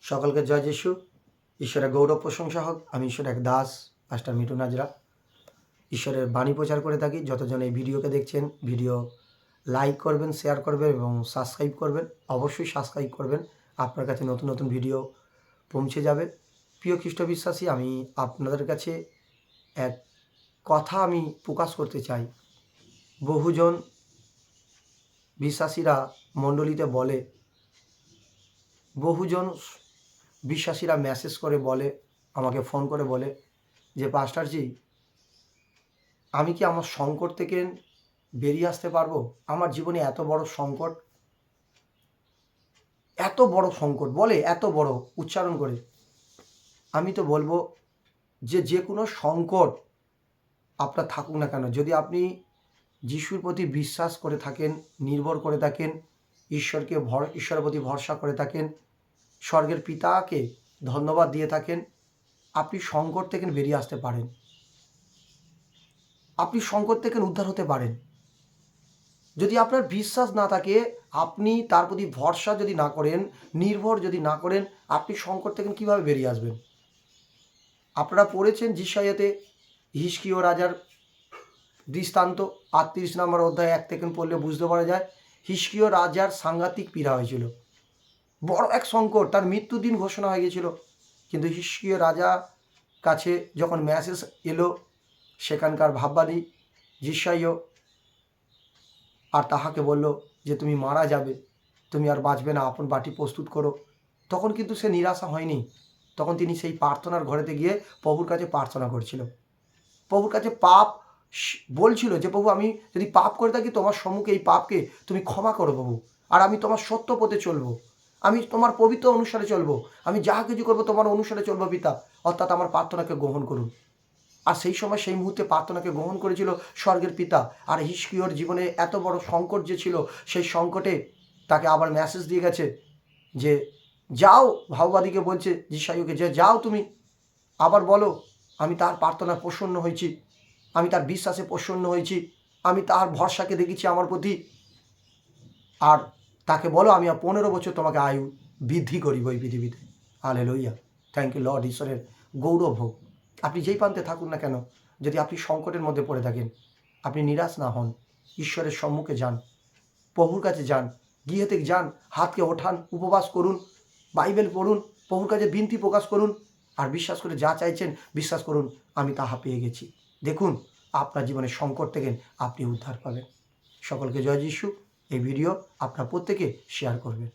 সকলকে জয় যিশু। ঈশ্বরের গৌরব প্রশংসা হোক। আমি ঈশ্বর এক দাস মাস্টার মিঠুন হাজরা ঈশ্বরের বাণী প্রচার করে থাকি। যতজন এই ভিডিওকে দেখছেন, ভিডিও লাইক করবেন, শেয়ার করবেন এবং সাবস্ক্রাইব করবেন। অবশ্যই সাবস্ক্রাইব করবেন, আপনার কাছে নতুন নতুন ভিডিও পৌঁছে যাবে। প্রিয় খ্রিস্ট বিশ্বাসী, আমি আপনাদের কাছে এক কথা আমি প্রকাশ করতে চাই। বহুজন বিশ্বাসীরা মণ্ডলীতে বলে, বহুজন বিশ্বাসীরা মেসেজ করে বলে, আমাকে ফোন করে বলে যে পাস্টারজি, আমি কি আমার সংকট থেকে বেরিয়ে আসতে পারবো? আমার জীবনে এত বড় সংকট, এত বড় সংকট বলে, এত বড় উচ্চারণ করে। আমি তো বলবো যে কোনো সংকট আপনার থাকুক না কেন, যদি আপনি যিশুর প্রতি বিশ্বাস করে থাকেন, নির্ভর করে থাকেন, ঈশ্বরের প্রতি ভরসা করে থাকেন, স্বর্গের পিতাকে ধন্যবাদ দিয়ে থাকেন, আপনি সংকট থেকে বেরিয়ে আসতে পারেন। আপনি সংকট থেকে উদ্ধার হতে পারেন। যদি আপনার বিশ্বাস না থাকে, আপনি তার প্রতি ভরসা যদি না করেন, নির্ভর যদি না করেন, আপনি সংকট থেকে কীভাবে বেরিয়ে আসবেন? আপনারা পড়েছেন যিশায়াতে হিজকিয় রাজার দৃষ্টান্ত, 38 নম্বর অধ্যায় 1 থেকে পড়লে বুঝতে পারা যায়। হিজকিয় রাজার সাংঘাতিক পীড়া হয়েছিল, বড় এক সংকট, তার মৃত্যুদিন ঘোষণা হয়ে গেছিল। কিন্তু হিজকিয় রাজা কাছে যখন মেসেজ এলো, সেখানকার ভাববাদী যিশাইয় আর তাহাকে বলল যে তুমি মারা যাবে, তুমি আর বাঁচবে না, আপন বাটি প্রস্তুত করো। তখন কিন্তু সে নিরাশা হয়নি। তখন তিনি সেই প্রার্থনার ঘরেতে গিয়ে প্রভুর কাছে প্রার্থনা করছিল, প্রভুর কাছে পাপ বলছিল যে প্রভু, আমি যদি পাপ করে থাকি তোমার সম্মুখে এই পাপকে তুমি ক্ষমা করো প্রভু, আর আমি তোমার সত্য পথে চলবো, আমি তোমার পবিত্র অনুসারে চলবো, আমি যাহা কিছু করবো তোমার অনুসারে চলবো পিতা, অর্থাৎ আমার প্রার্থনাকে গ্রহণ করুন। আর সেই সময় সেই মুহূর্তে প্রার্থনাকে গ্রহণ করেছিল স্বর্গের পিতা। আর হিজকিয়র জীবনে এত বড় সংকট যে ছিল, সেই সংকটে তাকে আবার মেসেজ দিয়ে গেছে যে যাও, ভাওবাদীকে বলছে যিশাইয়কে, যে যাও তুমি আবার বলো আমি তার প্রার্থনা প্রসন্ন হয়েছি, আমি তার বিশ্বাসে প্রসন্ন হয়েছি, আমি তার ভরসাকে দেখেছি আমার প্রতি, আর তাকে বলো আমি 15 বছর তোমাকে আয়ু বৃদ্ধি করিব এই পৃথিবীতে। Hallelujah, thank you lord. ঈশ্বরের গৌরব হোক। আপনি যেই প্রান্তে থাকুন না কেন, যদি আপনি সংকটের মধ্যে পড়ে থাকেন, আপনি নিরাশ না হন, ঈশ্বরের সম্মুখে যান, প্রভুর কাছে যান, গিয়ে থেকে যান, হাতকে ওঠান, উপবাস করুন, বাইবেল পড়ুন, প্রভুর কাছে বিনতি প্রকাশ করুন, আর বিশ্বাস করে যা চাইছেন বিশ্বাস করুন আমি তাহা পেয়ে গেছি। দেখুন আপনার জীবনের সংকট থেকে আপনি উদ্ধার পাবেন। সকলকে জয় যিশু। এই ভিডিও আপনার প্রত্যেকে শেয়ার করবেন।